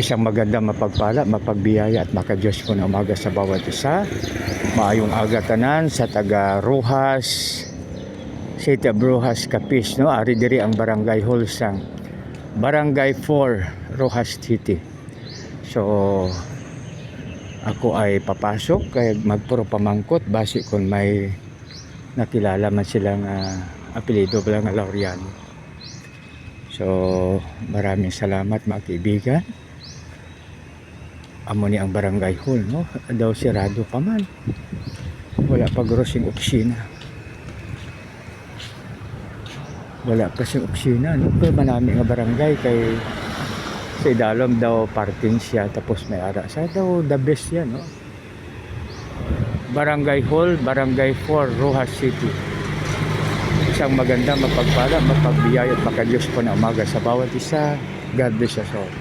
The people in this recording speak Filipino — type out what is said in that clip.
Isang maganda, mapagpala, mapagbiyaya at makadiyos po na umaga sa bawat isa. Maayong aga tanan sa taga Rojas, City of Rojas, Capiz, no? Ari diri ang Barangay Hall sang Barangay 4, Rojas City. So ako ay papasok kay magpuro pamangkot base kung may nakilala man silang apelyido pala nga Laureano. So maraming salamat mga kaibigan. Amo ni ang Barangay Hall, no? Daw sirado pa man. Wala pa grossing opisina. Wala pa siyang opisina, no? Pero manami nga barangay kay sa idalom daw parking siya tapos may ara. Sa daw the best yan, no? Barangay Hall, Barangay 4, Rojas City. Isang maganda, mapagpala, mapagbiyaya at makadiyos po na umaga sa bawat isa. God bless us all.